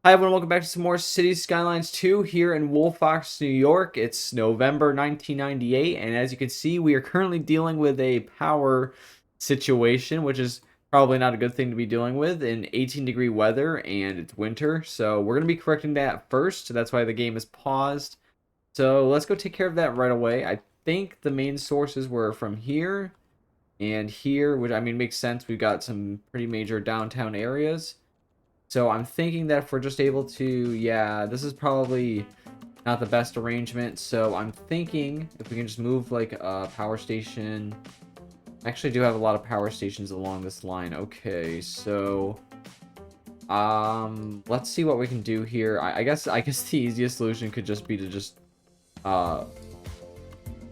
Hi everyone, welcome back to some more Cities Skylines 2 here in Wolffox, New York. It's November 1998, and as you can see, we are currently dealing with a power situation, which is probably not a good thing to be dealing with in 18-degree weather, and it's winter. So we're going to be correcting that first. That's why the game is paused. So let's go take care of that right away. I think the main sources were from here and here, which I mean makes sense. We've got some pretty major downtown areas. So I'm thinking that if we're just able to, yeah, this is probably not the best arrangement. So I'm thinking if we can just move like a power station. I actually do have a lot of power stations along this line. Okay, so let's see what we can do here. I guess the easiest solution could just be to just uh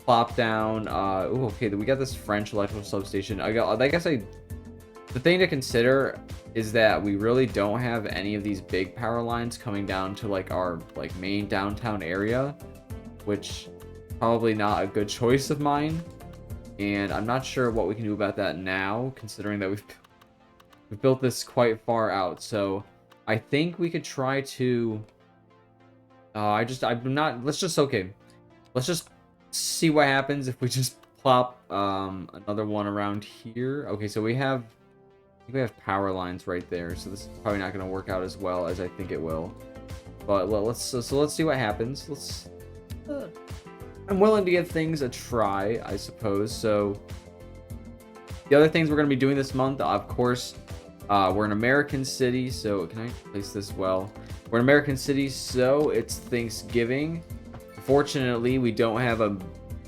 plop down ooh, okay, we got this French electrical substation. The thing to consider is that we really don't have any of these big power lines coming down to like our main downtown area, which probably not a good choice of mine. And I'm not sure what we can do about that now, considering that we've built this quite far out. So I think we could try to I'm not let's just okay. Let's just see what happens if we just plop another one around here. Okay, so I think we have power lines right there, so this is probably not going to work out as well as I think it will. But let's see what happens. I'm willing to give things a try, I suppose. So the other things we're going to be doing this month, of course, we're in American City. So can I place this well? We're in American City, so it's Thanksgiving. Fortunately, we don't have a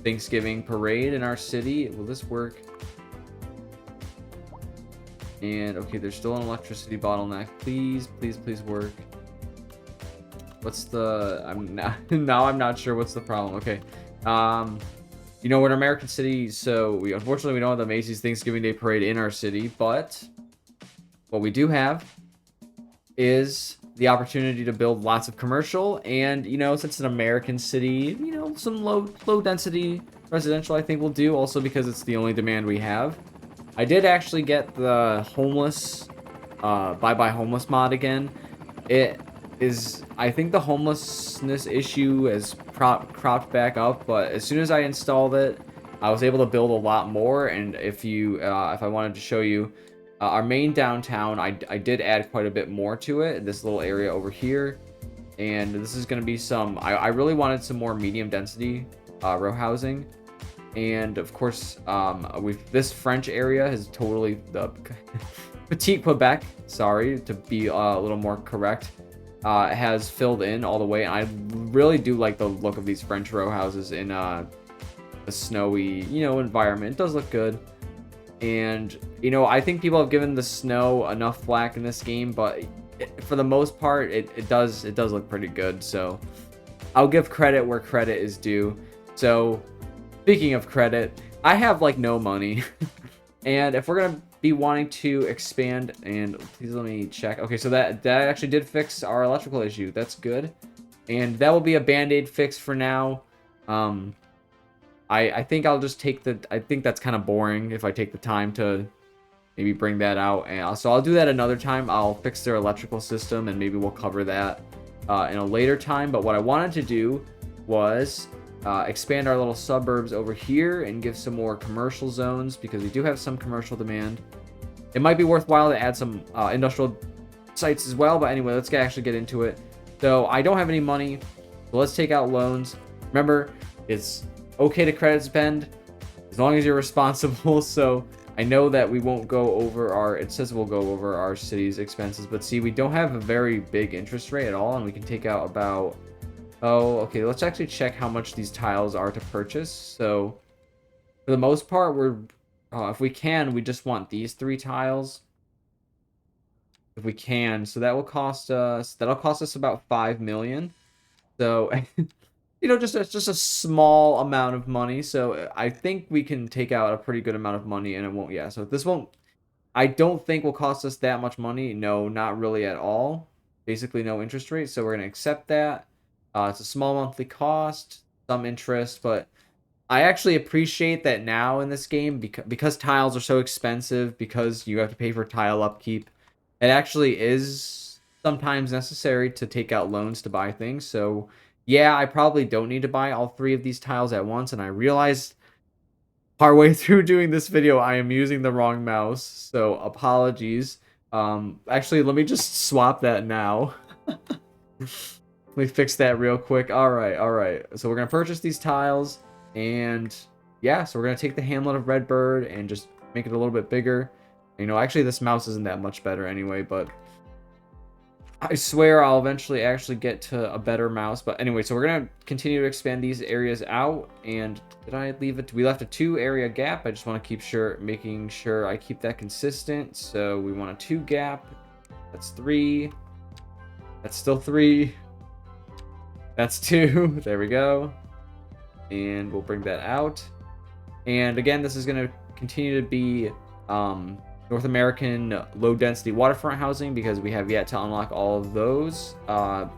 Thanksgiving parade in our city. Will this work? And okay, there's still an electricity bottleneck. Please, please, please work. What's the? I'm not, now I'm not sure what's the problem. Okay, we're in American City, so unfortunately we don't have the Macy's Thanksgiving Day Parade in our city, but what we do have is the opportunity to build lots of commercial, and since it's an American city, some low density residential I think will do, also because it's the only demand we have. I did actually get the homeless, bye-bye homeless mod again. It is, I think the homelessness issue has cropped back up, but as soon as I installed it, I was able to build a lot more. And if I wanted to show you our main downtown, I did add quite a bit more to it. This little area over here, and this is going to be I really wanted some more medium density row housing. And of course, this French area has totally the Petite Quebec, sorry to be a little more correct, has filled in all the way. And I really do like the look of these French row houses in a snowy, environment. It does look good. And I think people have given the snow enough flack in this game, but for the most part, it does look pretty good. So I'll give credit where credit is due. So speaking of credit, I have like no money. And if we're going to be wanting to expand, and please let me check. Okay, so that actually did fix our electrical issue. That's good. And that will be a band-aid fix for now. I think I'll just I think that's kind of boring if I take the time to maybe bring that out. And so I'll do that another time. I'll fix their electrical system, and maybe we'll cover that in a later time. But what I wanted to do was expand our little suburbs over here and give some more commercial zones, because we do have some commercial demand. It might be worthwhile to add some industrial sites as well, but anyway, let's actually get into it. So I don't have any money, so let's take out loans. Remember, it's okay to credit spend as long as you're responsible. So I know that we won't go over it says we'll go over our city's expenses, but see, we don't have a very big interest rate at all, and we can take out about, oh, okay, let's actually check how much these tiles are to purchase. So for the most part, if we can, we just want these 3 tiles. If we can, so that'll cost us about 5 million. So just a small amount of money. So I think we can take out a pretty good amount of money, and it won't, yeah. So this won't, I don't think will cost us that much money. No, not really at all. Basically no interest rate. So we're going to accept that. It's a small monthly cost, some interest, but I actually appreciate that now in this game, because tiles are so expensive, because you have to pay for tile upkeep. It actually is sometimes necessary to take out loans to buy things. So yeah, I probably don't need to buy all 3 of these tiles at once, and I realized partway through doing this video, I am using the wrong mouse, so apologies. Actually, let me just swap that now. Let me fix that real quick. All right, all right. So we're gonna purchase these tiles, and yeah, so we're gonna take the Hamlet of Redbird and just make it a little bit bigger. You know, actually, this mouse isn't that much better anyway, but I swear I'll eventually actually get to a better mouse. But anyway, so we're gonna continue to expand these areas out. And did I leave it? We left a 2 area gap. I just want to making sure I keep that consistent. So we want a 2 gap. That's 3. That's still 3. That's 2. There we go. And we'll bring that out. And again, this is gonna continue to be North American low-density waterfront housing because we have yet to unlock all of those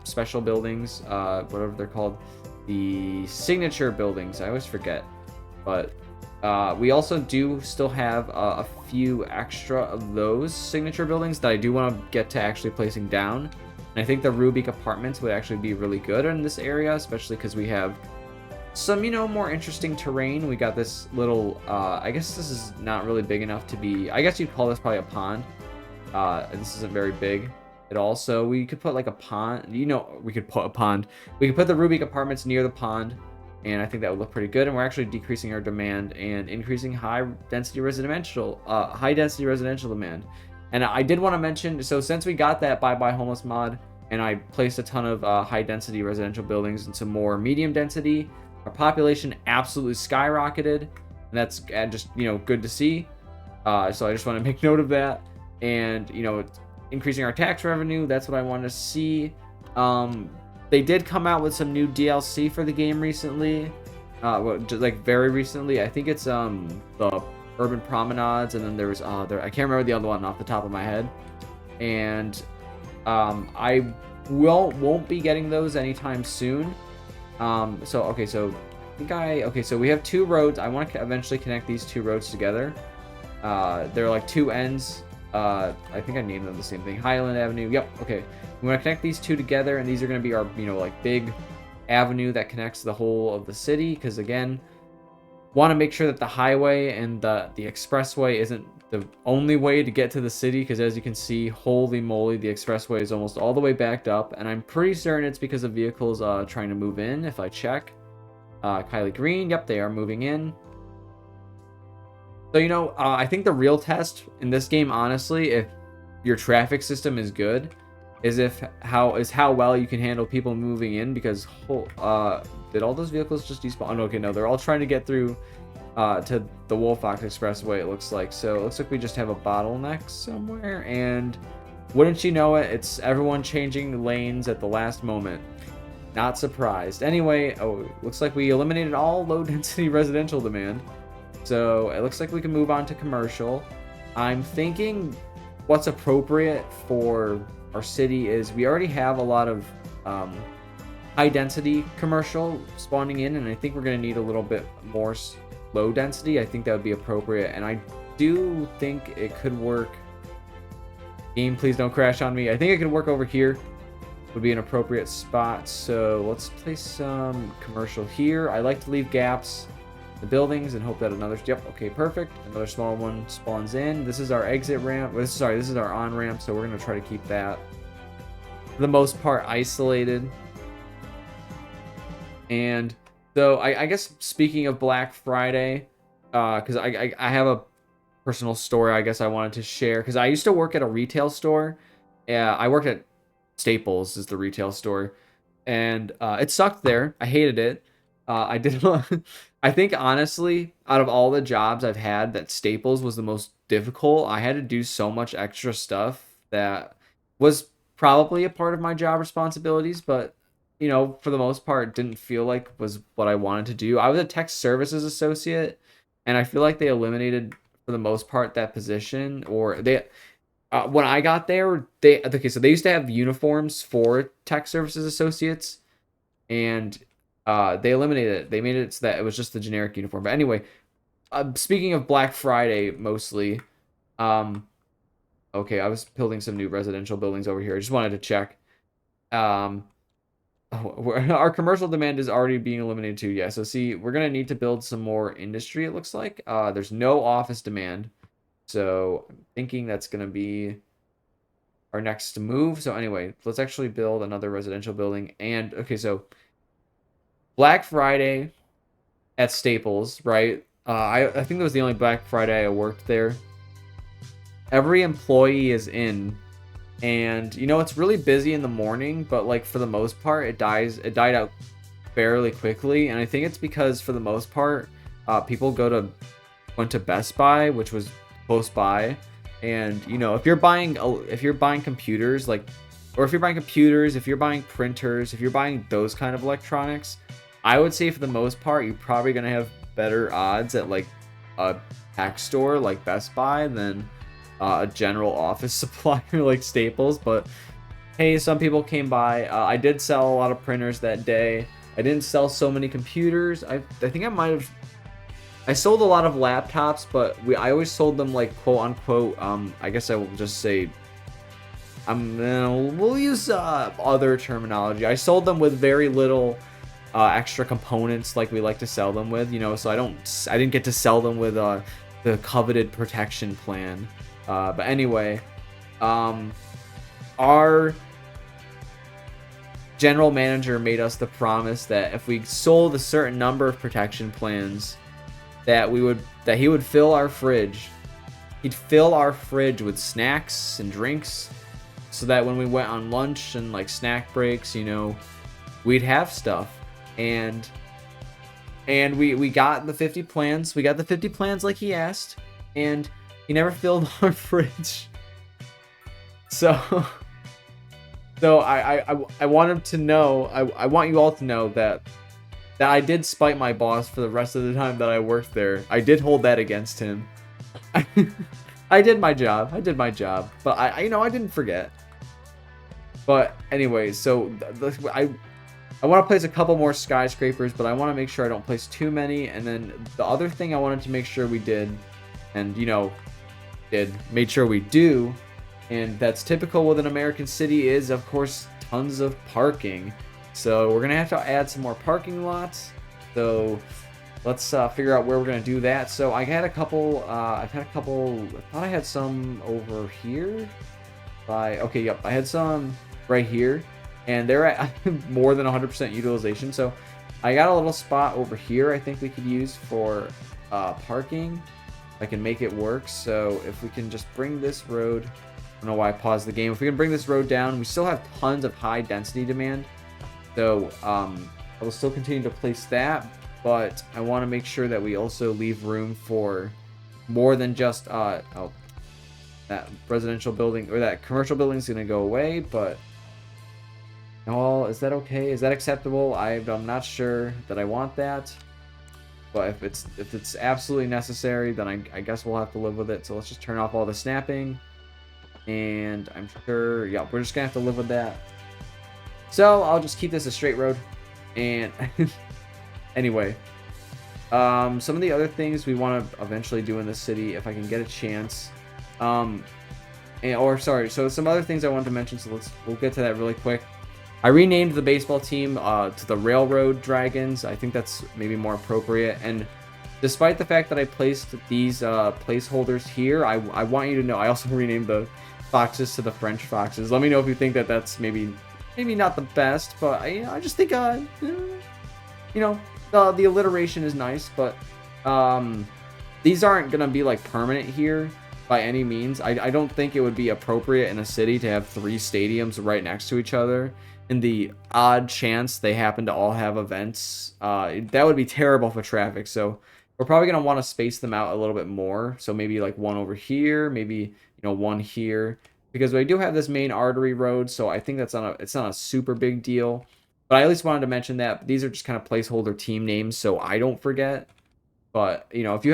special buildings, whatever they're called, the signature buildings. I always forget, but we also do still have a few extra of those signature buildings that I do want to get to actually placing down. And I think the Rubik apartments would actually be really good in this area, especially because we have some, you know, more interesting terrain. We got this little, I guess this is not really big enough to be, I guess you'd call this probably a pond. This isn't very big at all, so we could put like a pond, you know, we could put a pond. We could put the Rubik apartments near the pond, and I think that would look pretty good, and we're actually decreasing our demand and increasing high density residential demand. And I did want to mention, so since we got that Bye Homeless mod, and I placed a ton of high density residential buildings into more medium density, our population absolutely skyrocketed, and that's just, you know, good to see. So I just want to make note of that, and, you know, increasing our tax revenue. That's what I want to see. They did come out with some new DLC for the game recently, just like very recently. I think it's the Urban Promenades, and then there was I can't remember the other one off the top of my head, and I won't be getting those anytime soon. So okay, so so we have 2 roads. I want to eventually connect these 2 roads together. They're like 2 ends. I think I named them the same thing. Highland Avenue. Yep. Okay. We want to connect these 2 together, and these are going to be our, you know, like big avenue that connects the whole of the city. Because again, want to make sure that the highway and the expressway isn't the only way to get to the city, because as you can see, holy moly, the expressway is almost all the way backed up, and I'm pretty certain it's because of vehicles trying to move in. If I check Kylie Green, yep, they are moving in. So, you know, I think the real test in this game, honestly, if your traffic system is good, is how well you can handle people moving in. Because did all those vehicles just despawn? Oh, no, okay, no, they're all trying to get through to the Wolffox Expressway, it looks like. So it looks like we just have a bottleneck somewhere, and wouldn't you know it, it's everyone changing lanes at the last moment. Not surprised. Anyway, looks like we eliminated all low-density residential demand. So it looks like we can move on to commercial. I'm thinking what's appropriate for our city is we already have a lot of high-density commercial spawning in, and I think we're going to need a little bit more low density. I think that would be appropriate, and I do think it could work. Game, please don't crash on me. I think it could work over here. Would be an appropriate spot. So let's place some commercial here. I like to leave gaps in the buildings and hope that another, yep, okay, perfect. Another small one spawns in. This is our exit ramp. Sorry, this is our on ramp, so we're gonna try to keep that for the most part isolated. And so I guess speaking of Black Friday, because I have a personal story I guess I wanted to share, because I used to work at a retail store. I worked at Staples, is the retail store, and it sucked there. I hated it. I did. I think honestly, out of all the jobs I've had, that Staples was the most difficult. I had to do so much extra stuff that was probably a part of my job responsibilities, but you know, for the most part, didn't feel like was what I wanted to do. I was a tech services associate, and I feel like they eliminated for the most part that position, or they when I got there, so they used to have uniforms for tech services associates, and they eliminated it. They made it so that it was just the generic uniform. But anyway, speaking of Black Friday, mostly, Okay, I was building some new residential buildings over here. I just wanted to check. Um, our commercial demand is already being eliminated too. Yeah, so see, we're gonna need to build some more industry, it looks like. There's no office demand. So I'm thinking that's gonna be our next move. So anyway, let's actually build another residential building. And okay, so Black Friday at Staples, right? I think that was the only Black Friday I worked there. Every employee is in, and it's really busy in the morning, but like for the most part, it died out fairly quickly, and I think it's because for the most part, people went to Best Buy, which was close by, and if you're buying computers, like, or if you're buying computers, if you're buying printers, if you're buying those kind of electronics, I would say for the most part, you're probably gonna have better odds at like a tech store like Best Buy than a general office supplier like Staples. But hey, some people came by. I did sell a lot of printers that day. I didn't sell so many computers. I think I might have. I sold a lot of laptops, but I always sold them like quote unquote. I guess I will just say. We'll use other terminology. I sold them with very little extra components, like we like to sell them with. So I didn't get to sell them with the coveted protection plan. But anyway, our general manager made us the promise that if we sold a certain number of protection plans, that he would fill our fridge. He'd fill our fridge with snacks and drinks, so that when we went on lunch and like snack breaks, we'd have stuff. And we got the 50 plans. We got the 50 plans like he asked, and he never filled our fridge. So so I want him to know. I want you all to know that I did spite my boss for the rest of the time that I worked there. I did hold that against him. I did my job. But I didn't forget. But anyway, so I want to place a couple more skyscrapers, but I want to make sure I don't place too many. And then the other thing I wanted to make sure we did, and made sure we do, and that's typical with an American city, is of course tons of parking. So we're gonna have to add some more parking lots. So let's figure out where we're gonna do that. So I had a couple. I thought I had some over here. Okay, yep, I had some right here, and they're at more than 100% utilization. So I got a little spot over here I think we could use for parking. I can make it work. So if we can just bring this road, I don't know why I paused the game. If we can bring this road down, we still have tons of high density demand. So I will still continue to place that, but I want to make sure that we also leave room for more than just that residential building, or that commercial building is going to go away. But is that okay? Is that acceptable? I'm not sure that I want that. But if it's absolutely necessary, then I guess we'll have to live with it. So let's just turn off all the snapping. And I'm sure, yeah, we're just going to have to live with that. So I'll just keep this a straight road. And anyway, some of the other things we want to eventually do in the city, if I can get a chance. So some other things I wanted to mention, so we'll get to that really quick. I renamed the baseball team to the Railroad Dragons. I think that's maybe more appropriate. And despite the fact that I placed these placeholders here, I want you to know I also renamed the Foxes to the French Foxes. Let me know if you think that that's maybe not the best, but I just think the alliteration is nice. But these aren't gonna be like permanent here by any means. I don't think it would be appropriate in a city to have 3 stadiums right next to each other. In the odd chance they happen to all have events, that would be terrible for traffic. So we're probably going to want to space them out a little bit more. So maybe like one over here, maybe one here, because we do have this main artery road. So I think it's not a super big deal. But I at least wanted to mention that. These are just kind of placeholder team names, so I don't forget. But if you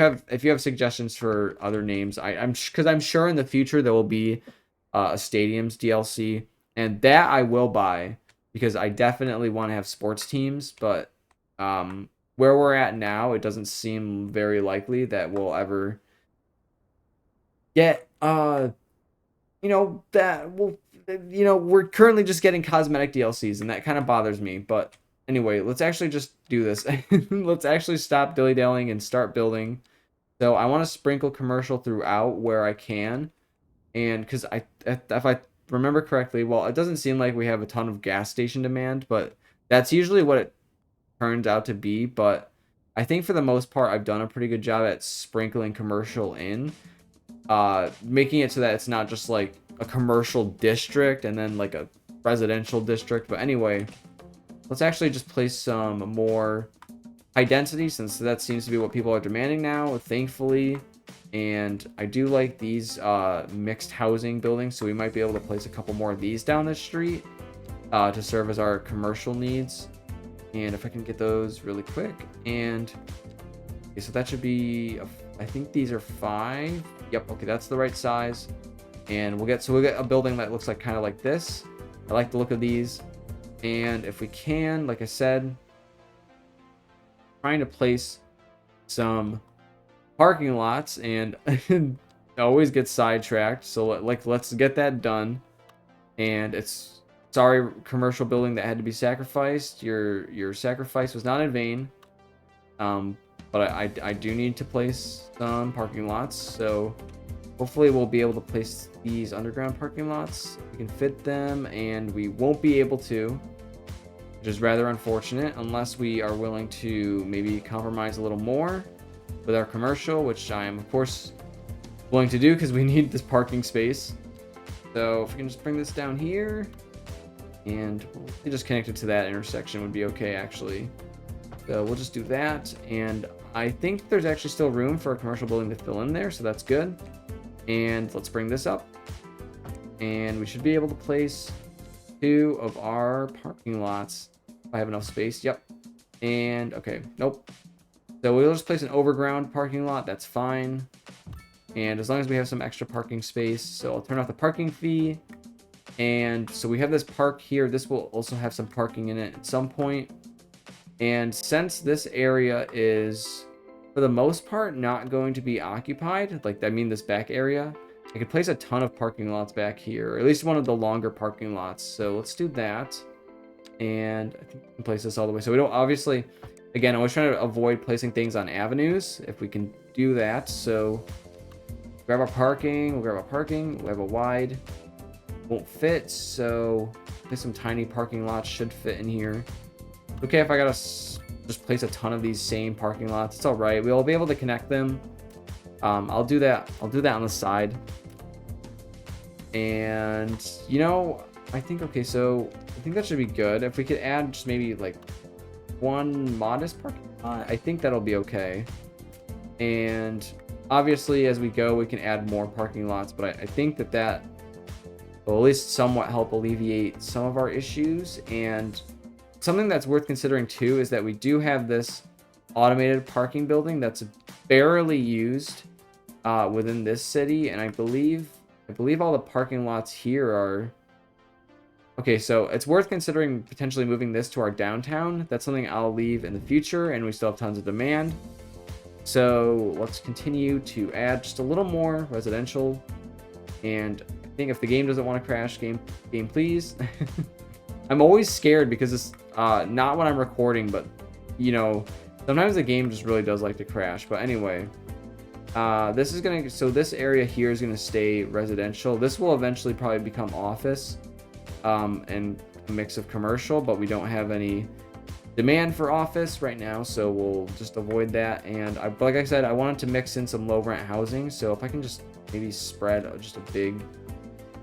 have suggestions for other names, because I'm sure in the future there will be a stadiums DLC, and that I will buy, because I definitely want to have sports teams. But where we're at now, it doesn't seem very likely that we'll ever get that will, we're currently just getting cosmetic DLCs, and that kind of bothers me. But anyway, let's actually just do this. Let's actually stop dilly-dallying and start building. So I want to sprinkle commercial throughout where I can, and because if I remember correctly, well, it doesn't seem like we have a ton of gas station demand, but that's usually what it turns out to be. But I think for the most part, I've done a pretty good job at sprinkling commercial in, making it so that it's not just like a commercial district and then like a residential district. But anyway, let's actually just place some more high density, since that seems to be what people are demanding now, thankfully. And I do like these mixed housing buildings, so we might be able to place a couple more of these down the street to serve as our commercial needs. And if I can get those really quick. And okay, so that should be, I think these are 5. Yep, okay, that's the right size. And we'll get a building that looks like kind of like this. I like the look of these. And if we can, like I said, trying to place some parking lots, and I always get sidetracked. So let's get that done. And it's, sorry, commercial building that had to be sacrificed. Your sacrifice was not in vain. But I do need to place some parking lots. So hopefully we'll be able to place these underground parking lots. We can fit them, and we won't be able to, which is rather unfortunate, unless we are willing to maybe compromise a little more with our commercial, which I am of course willing to do because we need this parking space. So if we can just bring this down here, and we'll just connect it to that intersection would be okay actually. So we'll just do that, and I think there's actually still room for a commercial building to fill in there, so that's good. And let's bring this up, and we should be able to place 2 of our parking lots if I have enough space. Yep. And okay, nope. So we'll just place an overground parking lot, that's fine. And as long as we have some extra parking space, so I'll turn off the parking fee. And so we have this park here. This will also have some parking in it at some point. And since this area is, for the most part, not going to be occupied, like, I mean this back area, I could place a ton of parking lots back here, or at least one of the longer parking lots. So let's do that. And I think we can place this all the way. So we don't, obviously, again, I was trying to avoid placing things on avenues, if we can do that. So grab our parking, we'll grab our parking, we'll have a wide, won't fit, so there's some tiny parking lots should fit in here. Okay, if I gotta just place a ton of these same parking lots, it's all right. We'll be able to connect them. I'll do that on the side. And I think, okay, so I think that should be good. If we could add just maybe like 1 modest parking lot, I think that'll be okay. And obviously as we go we can add more parking lots, but I think that will at least somewhat help alleviate some of our issues. And something that's worth considering too is that we do have this automated parking building that's barely used within this city, and I believe all the parking lots here are okay. So it's worth considering potentially moving this to our downtown. That's something I'll leave in the future, and we still have tons of demand. So let's continue to add just a little more residential. And I think if the game doesn't want to crash, game please. I'm always scared because it's not when I'm recording, but sometimes the game just really does like to crash. But anyway, this is gonna, so this area here is gonna stay residential. This will eventually probably become office and a mix of commercial, but we don't have any demand for office right now, so we'll just avoid that. And like I said, I wanted to mix in some low rent housing, so if I can just maybe spread just a big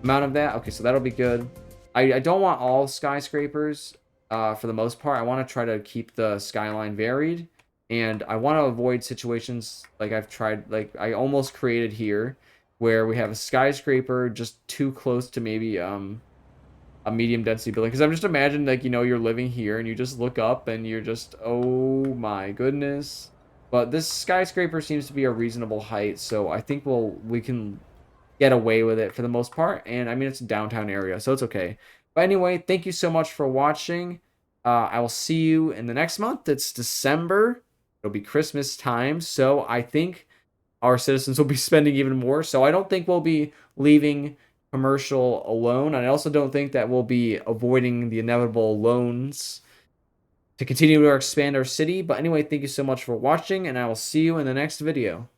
amount of that. Okay, so that'll be good. I don't want all skyscrapers for the most part. I want to try to keep the skyline varied, and I want to avoid situations like I've tried, like I almost created here, where we have a skyscraper just too close to maybe a medium density building. Because I'm just imagining, like, you're living here and you just look up and you're just, oh my goodness. But this skyscraper seems to be a reasonable height, so I think we can get away with it for the most part. And I mean, it's a downtown area, so it's okay. But anyway, thank you so much for watching. I will see you in the next month. It's December. It'll be Christmas time, so I think our citizens will be spending even more. So I don't think we'll be leaving commercial alone. And I also don't think that we'll be avoiding the inevitable loans to continue to expand our city. But anyway, thank you so much for watching, and I will see you in the next video.